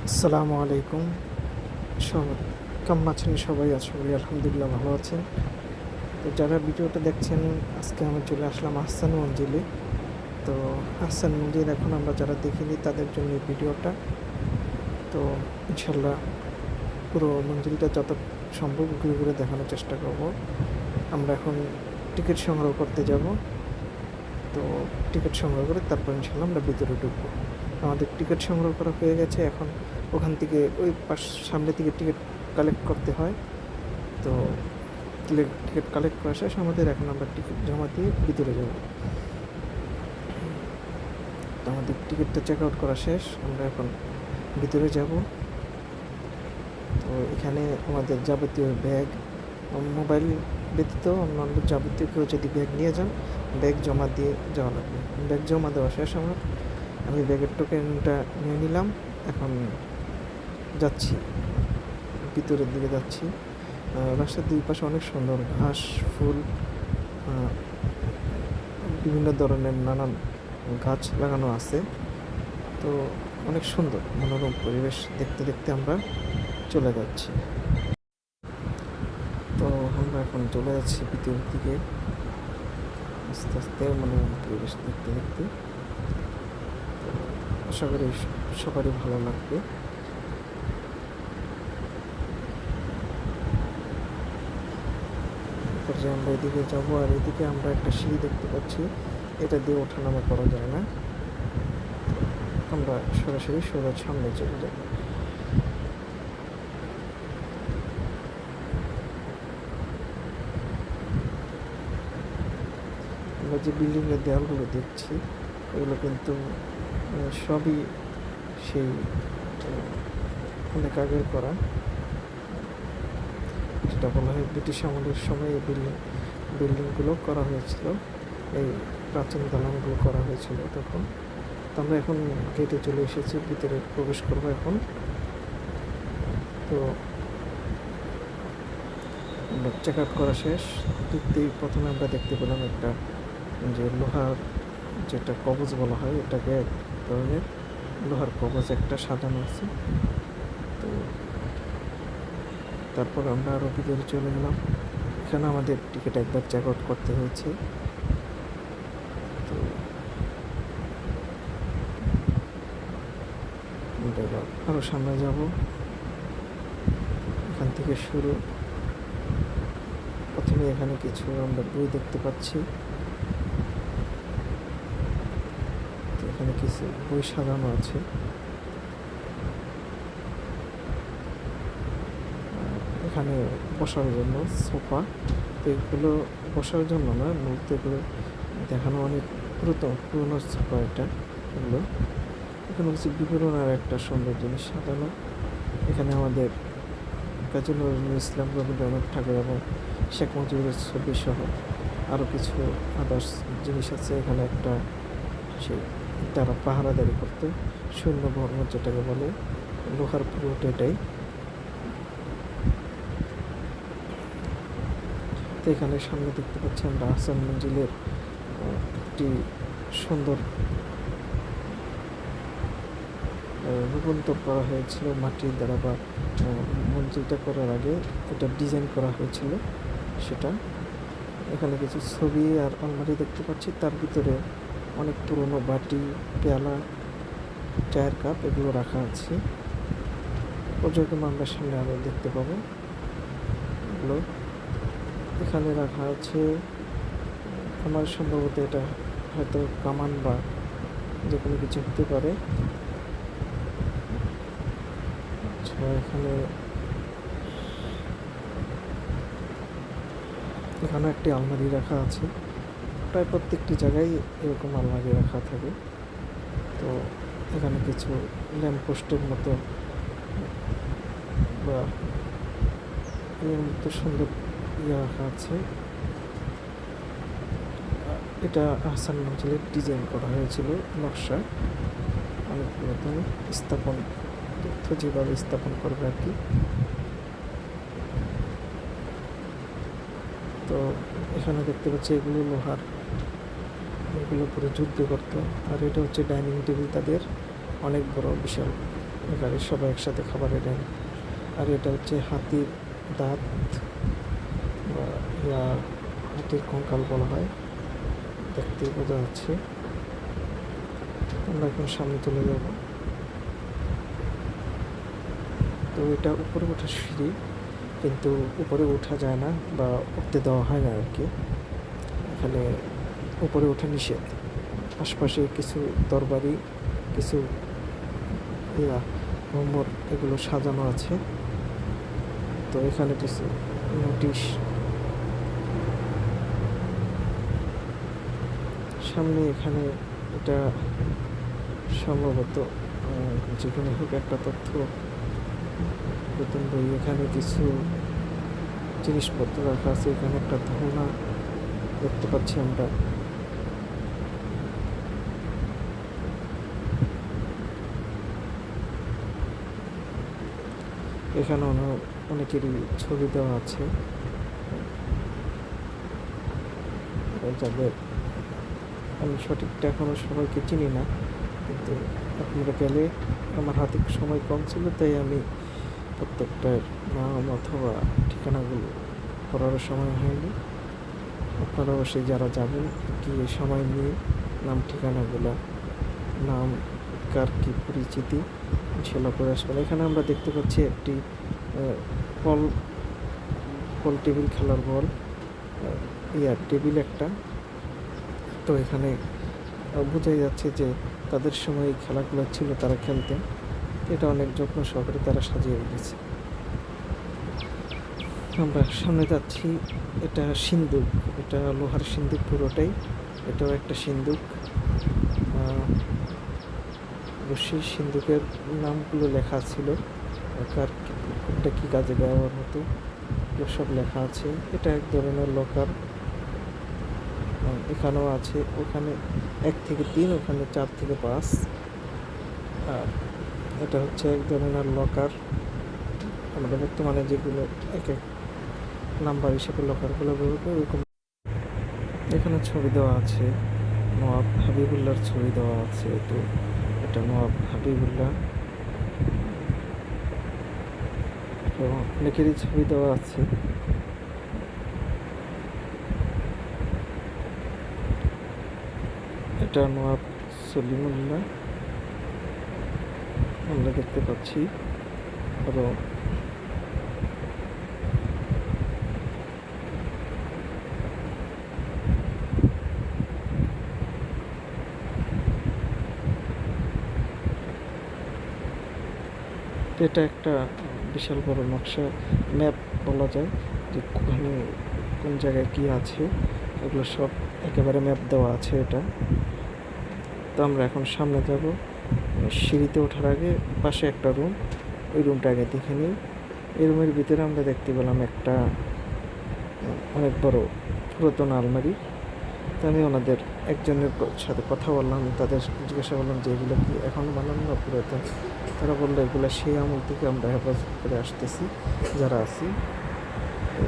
আসসালামু আলাইকুম। সব কেমন আছেন? সবাই আশা করি আলহামদুলিল্লাহ ভালো আছেন। তো যারা ভিডিওটা দেখছেন, আজকে আমি চলে আসলাম আহসান মঞ্জিলে। তো আহসান মঞ্জিল এখন আমরা যারা দেখিনি তাদের জন্য এই ভিডিওটা। তো ইনশাল্লাহ পুরো মঞ্জিলটা যত সম্ভব ঘুরে ঘুরে দেখানোর চেষ্টা করব। আমরা এখন টিকিট সংগ্রহ করতে যাব। তো টিকিট সংগ্রহ করে তারপর ইনশাল্লাহ আমরা ভিতরে ঢুকবো। আমাদের টিকিট সংগ্রহ করা হয়ে গেছে। এখন ওখান থেকে ওই সামনে থেকে টিকিট কালেক্ট করতে হয়। তো টিকিট কালেক্ট করা শেষ আমাদের। এখন আমরা টিকিট জমা দিয়ে ভিতরে যাব। তো আমাদের টিকিটটা চেক আউট করা শেষ, আমরা এখন ভিতরে যাব। তো এখানে আমাদের যাবতীয় ব্যাগ, মোবাইল ব্যতীত অন্যান্য যাবতীয় কেউ যদি ব্যাগ নিয়ে যান, ব্যাগ জমা দিয়ে যাওয়া লাগবে। ব্যাগ জমা দেওয়া শেষ আমার। আমি ব্যাগের টোকেনটা নিয়ে নিলাম। এখন যাচ্ছি, ভিতরের দিকে যাচ্ছি। রাস্তার দুই পাশে অনেক সুন্দর ঘাস, ফুল, বিভিন্ন ধরনের নানান গাছ লাগানো আছে। তো অনেক সুন্দর মনোরম পরিবেশ দেখতে দেখতে আমরা চলে যাচ্ছি। তো আমরা এখন চলে যাচ্ছি ভিতরের দিকে আস্তে আস্তে মনোরম পরিবেশ দেখতে দেখতে। তো আশা করি সবারই ভালো লাগবে। যে আমরা এদিকে যাবো, আর এদিকে আমরা একটা সিঁড়ি দেখতে পাচ্ছি, এটা দিয়ে ওঠানামা করা যায় না। আমরা সরাসরি সোজা সামনে চলে যাব। আমরা যে বিল্ডিংয়ের দেওয়ালগুলো দেখছি, এগুলো কিন্তু সবই সেই অনেক আগের করা। যেটা বলা হয় ব্রিটিশ আমলের সময় এই বিল্ডিংগুলো করা হয়েছিল, এই প্রাচীন দালানগুলো করা হয়েছিল তখন। তো আমরা এখন গেটে চলে এসেছি, ভিতরে প্রবেশ করবো এখন। তো আমরা চেক আউট করা শেষ। ঢুকতেই প্রথমে আমরা দেখতে পেলাম একটা যে লোহার, যেটা কবজ বলা হয়, এটাকে এক ধরনের লোহার কবজ একটা সাজানো আছে। তো তারপর আমরা আরও ভিতরে চলে গেলাম। এখানে আমাদের টিকিট একবার চেক আউট করতে হয়েছে। তো আমরা এবার আরও সামনে যাব। এখান থেকে শুরু। প্রথমে এখানে কিছু আমরা বই দেখতে পাচ্ছি। তো এখানে কিছু বই সাজানো আছে। এখানে বসার জন্য সোফা। তো এগুলো বসার জন্য না, মূলত এগুলো দেখানো অনেক পুরনো সোফা এটা। এগুলো এখানে হচ্ছে বিবরণের একটা সুন্দর জিনিস সাজানো। এখানে আমাদের কাজী নজরুল ইসলাম, রবীন্দ্রনাথ ঠাকুর এবং শেখ মুজিবুরের ছবি সহ আরও কিছু আদার্স জিনিস আছে। এখানে একটা সেই তারা পাহারাদারি করতো, সৈন্য বর্ম যেটাকে বলে, লোহার পুরোট এটাই। তো এখানে সামনে দেখতে পাচ্ছি আমরা আহসান মঞ্জিলের একটি সুন্দর রূপান্তর করা হয়েছিল মাটির দ্বারা, বা মঞ্জিলটা করার আগে এটা ডিজাইন করা হয়েছিল সেটা। এখানে কিছু ছবি আর আলমারি দেখতে পাচ্ছি, তার ভিতরে অনেক পুরনো বাটি, পেয়ালা, চায়ের কাপ এগুলো রাখা আছে। পর্যটন আমরা সামনে আরও দেখতে পাবো এগুলো এখানে রাখা আছে। আমার সম্ভবত এটা হয়তো কামান বা যে কোনো কিছু হতে পারে। আচ্ছা, এখানে একটি আলমারি রাখা আছে। প্রায় প্রত্যেকটি জায়গায় এরকম আলমারি রাখা থাকে। তো এখানে কিছু ল্যাম্পপোস্টের মতো বা এর মতো সুন্দর রাখা আছে। এটা আহসান মঞ্জিলের ডিজাইন করা হয়েছিল, নকশা অনেক পুরাতন, স্থাপন তথ্য যেভাবে স্থাপন করবে আর কি। তো এখানে দেখতে পাচ্ছি এগুলো লোহার, এগুলো পুরো যুদ্ধ করতো। আর এটা হচ্ছে ডাইনিং টেবিল তাদের, অনেক বড় বিশাল এখানে সবাই একসাথে খাবার নেন। আর এটা হচ্ছে হাতির দাঁত বা ইয়া হাতির কঙ্কাল বলা হয়, দেখতেই বোঝা যাচ্ছে। আমরা এখন সামনে চলে যাব। তো এটা উপরে ওঠার সিঁড়ি, কিন্তু উপরে ওঠা যায় না বা উঠতে দেওয়া হয় না আর কি। এখানে উপরে ওঠা নিষেধ। আশপাশে কিছু তরবারি, কিছু ইয়া মোমর এগুলো সাজানো আছে। তো এখানে কিছু নোটিশ, সামনে এখানে এটা সম্ভবত যে কোনো হোক একটা তথ্য নতুন বই। এখানে কিছু জিনিসপত্র রাখা আছে। এখানে একটা ধারণা দেখতে পাচ্ছি আমরা। এখানে অনেকেরই ছবি দেওয়া আছে, যাদের আমি সঠিকটা এখনও সবাইকে চিনি না, কিন্তু আপনারা গেলে, আমার হাতে সময় কম ছিল তাই আমি প্রত্যেকটার নাম অথবা ঠিকানাগুলো করারও সময় হয়নি। আপনারা অবশ্যই যারা যাবেন গিয়ে সময় নিয়ে নাম ঠিকানাগুলো, নাম কার কী পরিচিতি ইনশাল্লাহ করে আসবেন। এখানে আমরা দেখতে পাচ্ছি একটি বল বল টেবিল খেলার বল, টেবিল একটা। তো এখানে বোঝাই যাচ্ছে যে তাদের সময় এই খেলাগুলো ছিল, তারা খেলতেন। এটা অনেক যত্ন সহকারে তারা সাজিয়ে রেখেছে। আমরা সামনে যাচ্ছি। এটা সিন্দুক, এটা লোহার সিন্দুক পুরোটাই। এটাও একটা সিন্দুক। অবশ্যই সিন্দুকের নামগুলো লেখা ছিল, কার কোনটা কী কাজে ব্যবহার হতো এগুলো সব লেখা আছে। এটা এক ধরনের লকার। এখানেও আছে, ওখানে 1 থেকে 3, ওখানে 4 থেকে 5। আর এটা হচ্ছে এক ধরনের লকার। আমাদের বর্তমানে যেগুলো এক এক নাম্বার হিসেবে লকারগুলো ব্যবহার করে ওরকম। এখানে ছবি দেওয়া আছে, নওয়াব হাবিবুল্লাহর ছবি দেওয়া আছে। তো এটা নওয়াব হাবিবুল্লাহ এবং অনেকেরই ছবি দেওয়া আছে। এটা নওয়াব সলিমুল্লাহ আমরা দেখতে পাচ্ছি। এবং এটা একটা বিশাল বড় নকশা, ম্যাপ বলা যায়, যে ওখানে কোন জায়গায় কী আছে এগুলো সব একেবারে ম্যাপ দেওয়া আছে এটা। তো আমরা এখন সামনে যাব। সিঁড়িতে ওঠার আগে পাশে একটা রুম, ওই রুমটা আগে দেখে নিই। এই রুমের ভিতরে আমরা দেখতে পেলাম একটা অনেক বড় পুরাতন আলমারি। তো আমি ওনাদের একজনের সাথে কথা বললাম, তাদের জিজ্ঞাসা করলাম যে এগুলো কি এখনও বানানো না পুরাতন। তারা বললো এগুলো সেই আমল থেকে আমরা হেফাজত করে আসতেছি যারা আছি। তো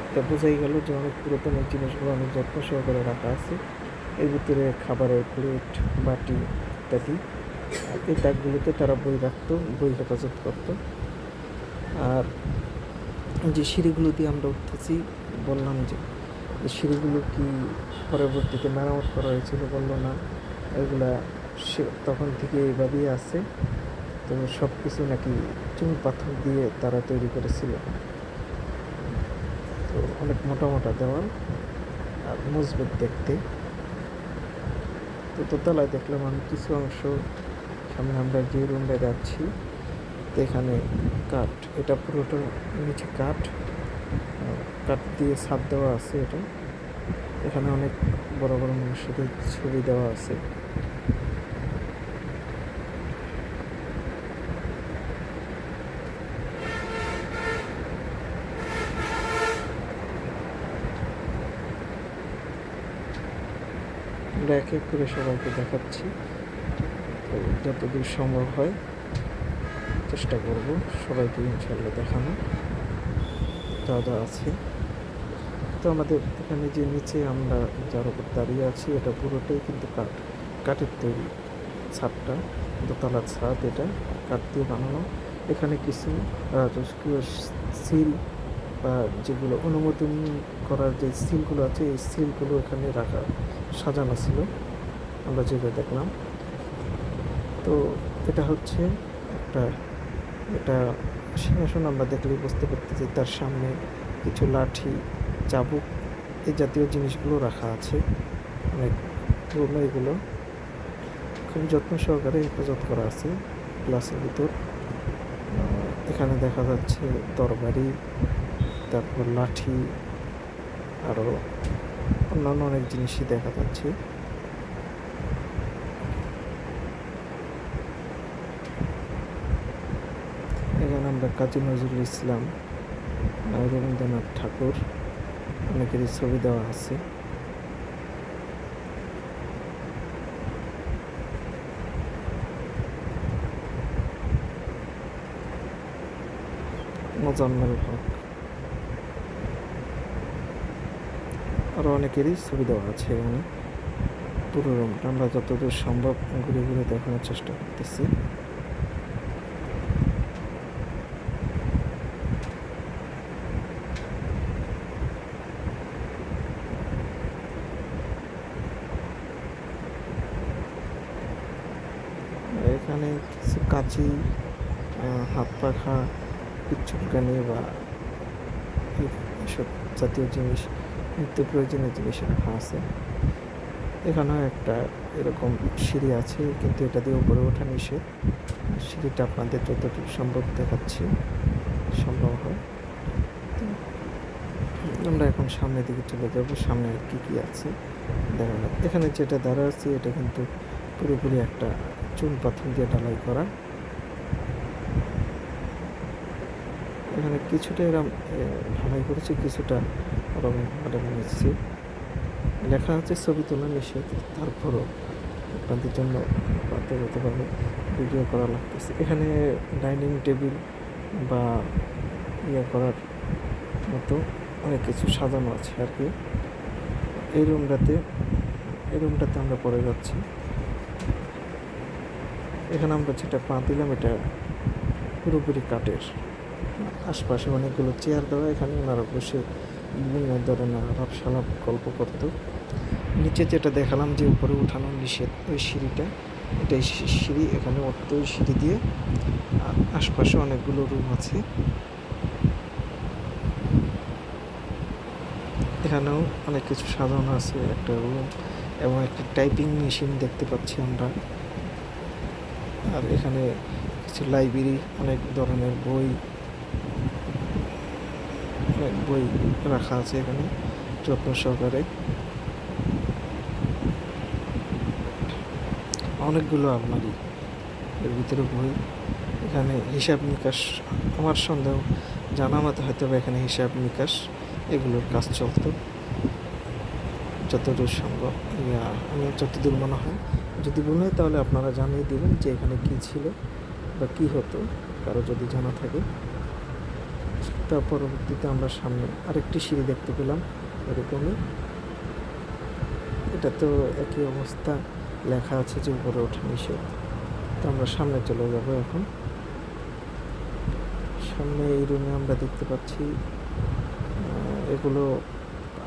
এটা বোঝাই গেল যে অনেক পুরাতন এই জিনিসগুলো অনেক যত্ন সহকারে রাখা আছে। এর ভিতরে খাবারের প্লেট, বাটি ইত্যাদি। এই তাকগুলোতে তারা বই রাখতো, বই হেফাজত করতো। আর যে সিঁড়িগুলো দিয়ে আমরা উঠতেছি, বললাম যে সিঁড়িগুলো কি পরবর্তীতে মেরামত করা হয়েছিল, বললো না, এগুলা তখন থেকে এইভাবেই আছে। তো সব কিছু নাকি চুন পাথর দিয়ে তারা তৈরি করেছিল। তো অনেক মোটা মোটা দেওয়াল আর মজবুত দেখতে। তো দোতলায় দেখলাম আমি কিছু অংশ। সামনে আমরা যে রুমে যাচ্ছি, তো এখানে কাঠ, এটা পুরোটা নিচে কাঠ, কাঠ দিয়ে ছাদ দেওয়া আছে। এটা এখানে অনেক বড় বড় মানুষের ছবি দেওয়া আছে। আমরা এক এক করে সবাইকে দেখাচ্ছি, তো যতদূর সম্ভব হয় চেষ্টা করব সবাইকে ইনশাল্লাহ দেখানো যা যা আছে। তো আমাদের এখানে যে নিচে আমরা যার উপর দাঁড়িয়ে আছি, এটা পুরোটাই কিন্তু কাঠের তৈরি ছাদটা। দোতলা ছাদ, এটা কাঠ দিয়ে বানানো। এখানে কিছু রাজস্ক্রিয় সিল বা যেগুলো অনুমোদন করার যে সিলগুলো আছে, এই সিলগুলো এখানে রাখা সাজানো ছিল, আমরা যেটা দেখলাম। তো এটা হচ্ছে একটা, এটা সিংহাসন আমরা দেখলেই বুঝতে পারতেছি তার সামনে কিছু লাঠি, চাবুক, এই জাতীয় জিনিসগুলো রাখা আছে। অনেক পুরনো, এগুলো খুব যত্ন সহকারে হেফাজত করা আছে গ্লাসের ভিতর। এখানে দেখা যাচ্ছে তরবারি, তারপর লাঠি, আরও অন্যান্য অনেক জিনিসই দেখা যাচ্ছে। এখানে আমরা কাজী নজরুল ইসলাম, রবীন্দ্রনাথ ঠাকুর, অনেকেরই ছবি দেওয়া আছে। মোজাম্মেল হক, আরও অনেকেরই ছবি দেওয়া আছে এখানে। পুরো রুমটা আমরা যতদূর সম্ভব ঘুরে ঘুরে দেখানোর চেষ্টা করতেছি। এখানে কিছু কাঁচি, হাত পাখা, পিচ্ছুটকানি বা এসব জাতীয় জিনিস, নিত্য প্রয়োজনীয় জিনিস রাখা আছে। এখানেও একটা এরকম সিঁড়ি আছে, কিন্তু এটা দিয়ে উপরে ওঠা নিষেধ। সিঁড়িটা আপনাদের যতটুকু সম্ভব দেখাচ্ছি, সম্ভব হয়। আমরা এখন সামনের দিকে চলে যাব, সামনে কি কি আছে দেখা যাক। এখানে যেটা দাঁড়া আছে এটা কিন্তু পুরোপুরি একটা চুন পাথর দিয়ে ঢালাই করা। এখানে কিছুটা এরকম ঢালাই করেছে, কিছুটা রঙ বানিয়েছি। লেখা আছে ছবি তোলা নিষেধ, তারপরও আপনাদের জন্য বাধ্যগতভাবে ভিডিও করা লাগতেছে। এখানে ডাইনিং টেবিল বা ইয়ে করার মতো অনেক কিছু সাজানো আছে আর কি। এই রুমটাতে আমরা পরে যাচ্ছি। এখানে আমরা যেটা পা দিলাম এটা পুরোপুরি কাঠের, আশপাশে অনেকগুলো চেয়ার দেওয়া, এখানে ওনারা বসে বিভিন্ন ধরনের আলাপ সালাপ গল্প করতো। নিচে যেটা দেখালাম যে উপরে উঠানো নিষেধ, ওই সিঁড়িটা, এটাই সিঁড়ি, এখানে উঠতে ওই সিঁড়ি দিয়ে। আর আশপাশে অনেকগুলো রুম আছে। এখানেও অনেক কিছু সাজানো আছে, একটা রুম এবং একটা টাইপিং মেশিন দেখতে পাচ্ছি আমরা। আর এখানে কিছু লাইব্রেরি, অনেক ধরনের বই রাখা আছে এখানে যত্ন সহকারে। অনেকগুলো আলমারি, এর ভিতরে বই। এখানে হিসাব নিকাশ, আমার সন্দেহ জানা মতো হয়তো এখানে হিসাব নিকাশ এগুলোর কাজ চলতো যতদূর সম্ভব। আমার যতদূর মনে হয়, যদি মনে হয় তাহলে আপনারা জানিয়ে দেবেন যে এখানে কী ছিল বা কী হতো, কারো যদি জানা থাকে। তার পরবর্তীতে আমরা সামনে আরেকটি সিঁড়ি দেখতে পেলাম এরকমই। এটা তো একই অবস্থা, লেখা আছে যে উপরে ওঠা নিষেধ। তো আমরা সামনে চলে যাব এখন। সামনে এই রুমে আমরা দেখতে পাচ্ছি এগুলো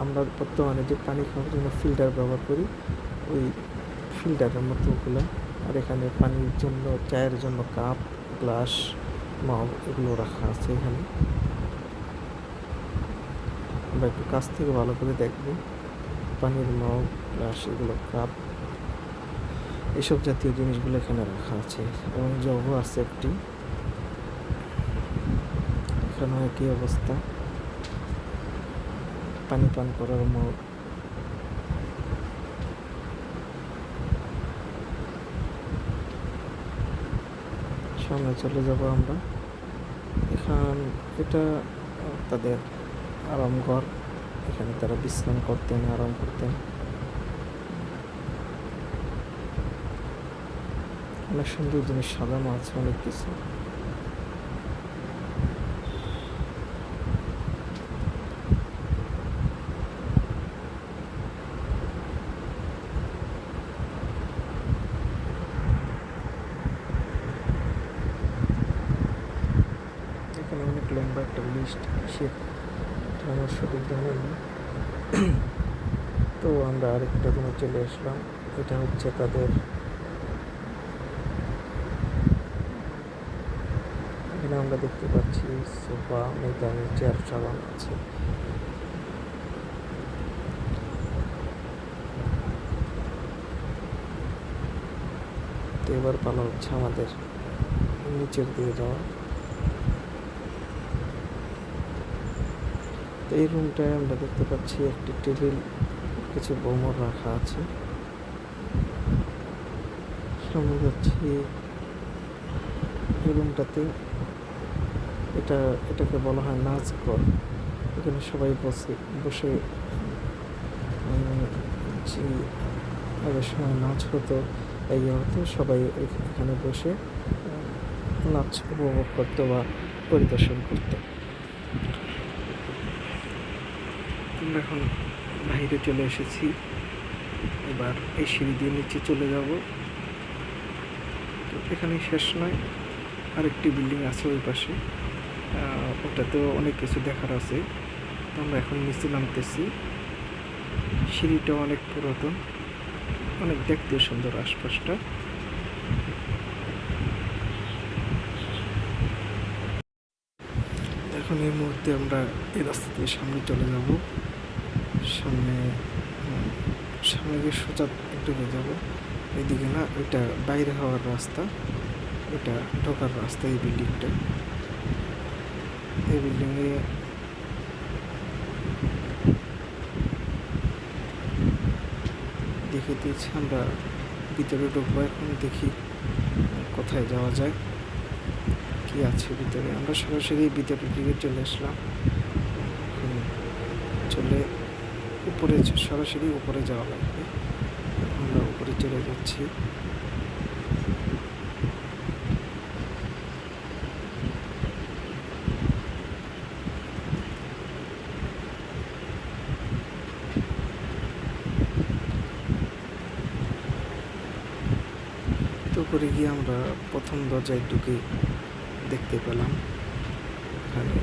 আমরা বর্তমানে যে পানি খাওয়ার জন্য ফিল্টার ব্যবহার করি, ওই ফিল্টারের মতো ওগুলো। আর এখানে পানির জন্য, চায়ের জন্য কাপ, গ্লাস, মগ এগুলো রাখা আছে এখানে। আমরা একটু কাছ থেকে ভালো করে দেখব। পানির মগ, গ্লাস, এগুলো কাপ, এসব জাতীয় জিনিসগুলো এখানে রাখা আছে এবং জগও আছে একটি। এখানেও একই অবস্থা, পানি পান করার মগ। সামনে চলে যাব আমরা। এটা তাদের আরাম ঘর, এখানে তারা বিশ্রাম করতেন, আরাম করতেন। অনেক সুন্দর জিনিস সাজানো আছে, অনেক কিছু। লম্বা একটা লিস্ট, কিসের আমার সঠিক জানা নেই। তো আমরা আরেকটা রুমে চলে আসলাম। এটা হচ্ছে তাদের, এখানে আমরা দেখতে পাচ্ছি সোফা, মেজানি, চেয়ার সাজানো আছে। তো এবার পালা হচ্ছে আমাদের নিচের দিকে যাওয়া। তো এই রুমটায় আমরা দেখতে পাচ্ছি একটি টেবিল, কিছু বোমর রাখা আছে। সামনে যাচ্ছি এই রুমটাতে, এটাকে বলা হয় নাচ ঘর। এখানে সবাই বসে যে আগের সময় নাচ হতো, এই হতো, সবাই এখানে বসে নাচ উপভোগ করতো বা পরিদর্শন করতো। আমরা এখন বাইরে চলে এসেছি, এবার এই সিঁড়ি দিয়ে নিচে চলে যাব। তো এখানে শেষ নয়, আরেকটি বিল্ডিং আছে ওই পাশে, ওটাতেও অনেক কিছু দেখার আছে। তো আমরা এখন নিচে নামতেছি। সিঁড়িটা অনেক পুরাতন, অনেক দেখতে সুন্দর আশপাশটা। এখন এই মুহূর্তে আমরা এই রাস্তা দিয়ে সামনে চলে যাব। সামনে গিয়ে সোজা ঢুকে যাব। এদিকে না, ওইটা বাইরে হওয়ার রাস্তা, এটা ঢোকার রাস্তা। এই বিল্ডিংটা, এই বিল্ডিংয়ে দেখে দিয়েছি। আমরা ভিতরে ঢুকবো এখন, দেখি কোথায় যাওয়া যায়, কি আছে ভিতরে। আমরা সরাসরি ভিতরের দিকে চলে আসলাম। চলে উপরে, সরাসরি উপরে যাওয়া লাগবে। আমরা উপরে চলে যাচ্ছি। তো উপরে গিয়ে আমরা প্রথম দরজায় ঢুকে দেখতে পেলাম এখানে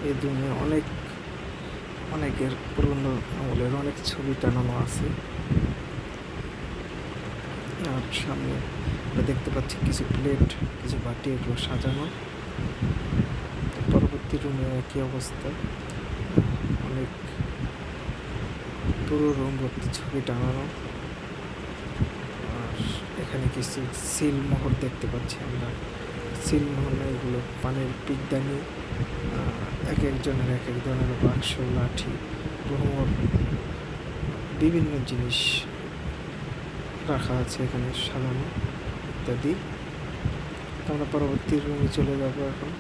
এই দুনিয়া অনেকের পুরনো আমলের অনেক ছবি টানানো আছে। আর সামনে আমরা দেখতে পাচ্ছি কিছু প্লেট, কিছু বাটি, এগুলো সাজানো। পরবর্তী রুমে একই অবস্থা, অনেক পুরো রুম ভর্তি ছবি টানানো। আর এখানে কিছু সিলমোহর দেখতে পাচ্ছি আমরা। সিলমোহর না, এগুলো পানের পিকদানি, এক একজনের এক এক ধরনের বাক্স, লাঠি, ভ্রমর, বিভিন্ন জিনিস রাখা আছে এখানে সাজানো ইত্যাদি। আমরা পরবর্তী রুমে চলে যাব এখন।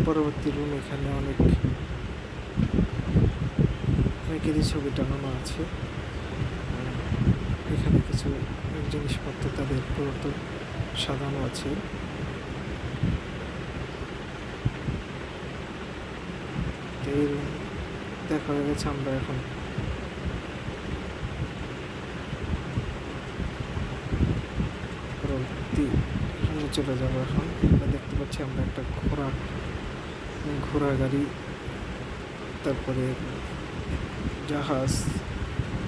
পরবর্তী রুম, এখানে অনেকেরই ছবি টানানো আছে। এখানে কিছু জিনিসপত্র তাদের পুরোতো সাজানো আছে। এই রুম দেখা হয়ে গেছে। আমরা এখন পরবর্তী রুমে চলে যাবো। এখন আমরা দেখতে পাচ্ছি আমরা একটা ঘোড়া গাড়ি, তারপরে জাহাজ,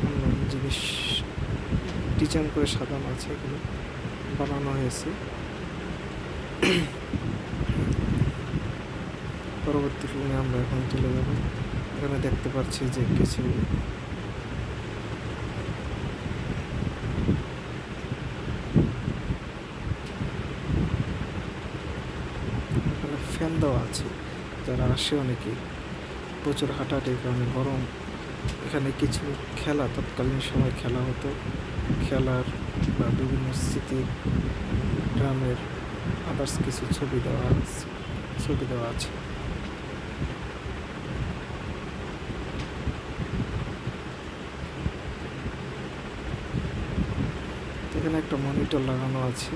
অন্যান্য জিনিস ডিজাইন করে সাজানো আছে, এগুলো বানানো হয়েছে। পরবর্তী রুমে আমরা এখন চলে যাব। এখানে দেখতে পাচ্ছি যে কিছু এখানে ফ্যান দেওয়া আছে। যারা আসে অনেকে, প্রচুর হাঁটাহাঁটির কারণে গরম। এখানে কিছু খেলা, তৎকালীন সময় খেলা হতো, খেলার বা বিভিন্ন স্মৃতি, গ্রামের আদার্স কিছু ছবি দেওয়া আছে। এখানে একটা মনিটর লাগানো আছে,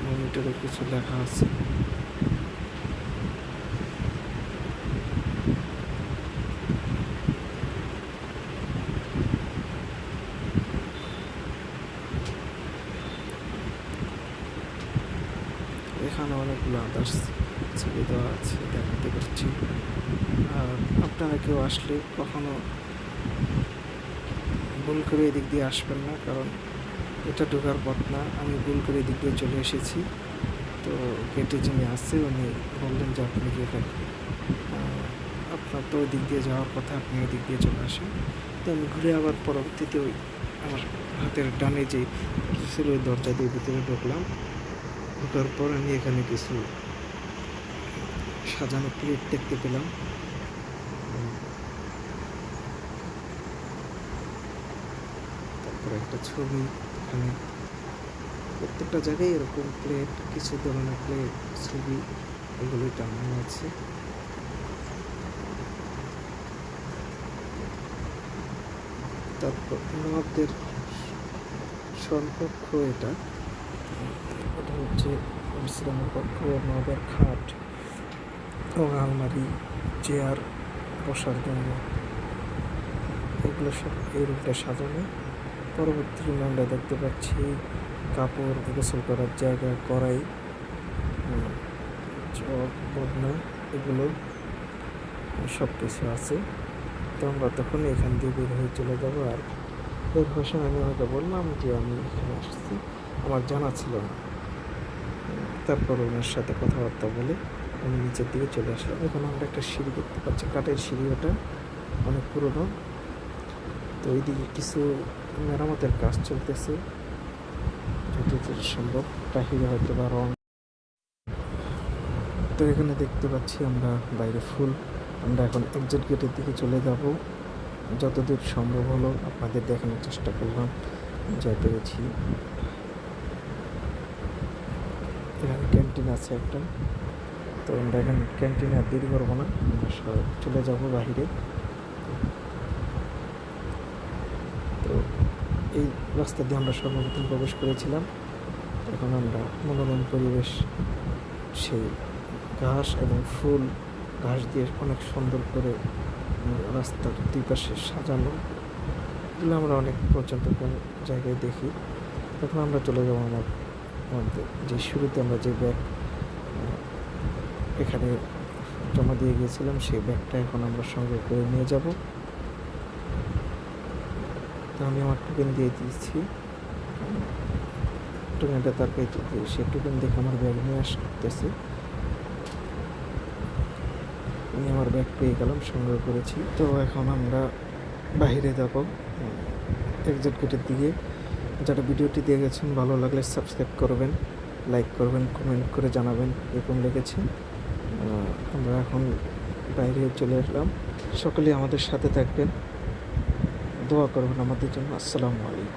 মনিটরে কিছু লেখা আছে। আদার্স ছবি দেওয়া আছে, দেখাতে পারছি। আর আপনারা কেউ আসলে কখনো ভুল করে এদিক দিয়ে আসবেন না, কারণ এটা ঢোকার পথ না। আমি ভুল করে এদিক দিয়ে চলে এসেছি। তো গেটে যিনি আসছে উনি বললেন যে আপনি কি এটা আপনার তো ওই দিক দিয়ে যাওয়ার কথা, আপনি ওই দিক দিয়ে চলে আসেন। তো আমি ঘুরে আবার পরবর্তীতে ওই আমার হাতের ডানে যে ছিল ওই দরজা দিয়ে ভিতরে ঢুকলাম। ঢোকার পর আমি এখানে কিছু সাজানো প্লেট দেখতে পেলাম। তারপরে একটা ছবি, এখানে প্রত্যেকটা জায়গায় এরকম প্লেট, কিছু ধরনের প্লেট, ছবি এগুলোই টানানো আছে। তারপর নবাবদের স্বর্ণকক্ষ, এটা এটা হচ্ছে বিশ্রামের কক্ষ, নবাবের খাট ও আলমারি, চেয়ার বসার জন্য, এগুলো সব এই রুমটা সাজানো। পরবর্তী রুমে আমরা দেখতে পাচ্ছি কাপড়, গোসল করার জায়গা, কড়াই, চক, বদনা, এগুলো সব কিছু আছে। তো আমরা তখন এখান দিয়ে বের হয়ে চলে যাবো। আর বের হওয়ার সময় আমি ওনাকে বললাম যে আমি এখানে আসছি, আমার জানা ছিল না। তারপর ওনার সাথে কথাবার্তা বলে আমি নিচের দিকে চলে আসলাম। এখন আমরা একটা সিঁড়ি দেখতে পাচ্ছি, কাঠের সিঁড়ি, ওটা অনেক পুরনো। তো এইদিকে কিছু মেরামতের কাজ চলতেছে, যতদূর সম্ভব বাহিরে হয়তো বা রং। তো এখানে দেখতে পাচ্ছি আমরা বাইরে ফুল। আমরা এখন এক্সিট গেটের দিকে চলে যাব। যতদূর সম্ভব হলো আপনাদের দেখানোর চেষ্টা করলাম, যা পেরেছি। এখানে ক্যান্টিন আছে একটা। তো আমরা এখানে ক্যান্টিনে আর দেরি করবো না, আমরা চলে যাব বাহিরে। তো এই রাস্তা দিয়ে আমরা সর্বপ্রথম প্রবেশ করেছিলাম। এখন আমরা মনোরম পরিবেশ, সেই ঘাস এবং ফুল, ঘাস দিয়ে অনেক সুন্দর করে রাস্তার দুই পাশে সাজানো, এগুলো আমরা অনেক পর্যটন জায়গায় দেখি। এখন আমরা চলে যাবো আমাদের যে শুরুতে আমরা যে ব্যাগ এখানে জমা দিয়ে গিয়েছিলাম, সেই ব্যাগটা এখন আমরা সঙ্গে করে নিয়ে যাব। তো আমি আমার টোকেন দিয়ে দিয়েছি, টোকেনটা তার কাছে দিয়ে সে টোকেন দেখে আমার ব্যাগ নিয়ে আসতেছে। আমি আমার ব্যাগ পেয়ে গেলাম, সংগ্রহ করেছি। তো এখন আমরা বাইরে যাব এক্সিট গেটের দিকে। যারা ভিডিওটি দিয়ে গেছেন, ভালো লাগলে সাবস্ক্রাইব করবেন, লাইক করবেন, কমেন্ট করে জানাবেন এরকম লেগেছে। আমরা এখন বাইরে চলে আসলাম। সকলে আমাদের সাথে থাকবেন, দোয়া করবেন আমাদের জন্য। আসসালামু আলাইকুম।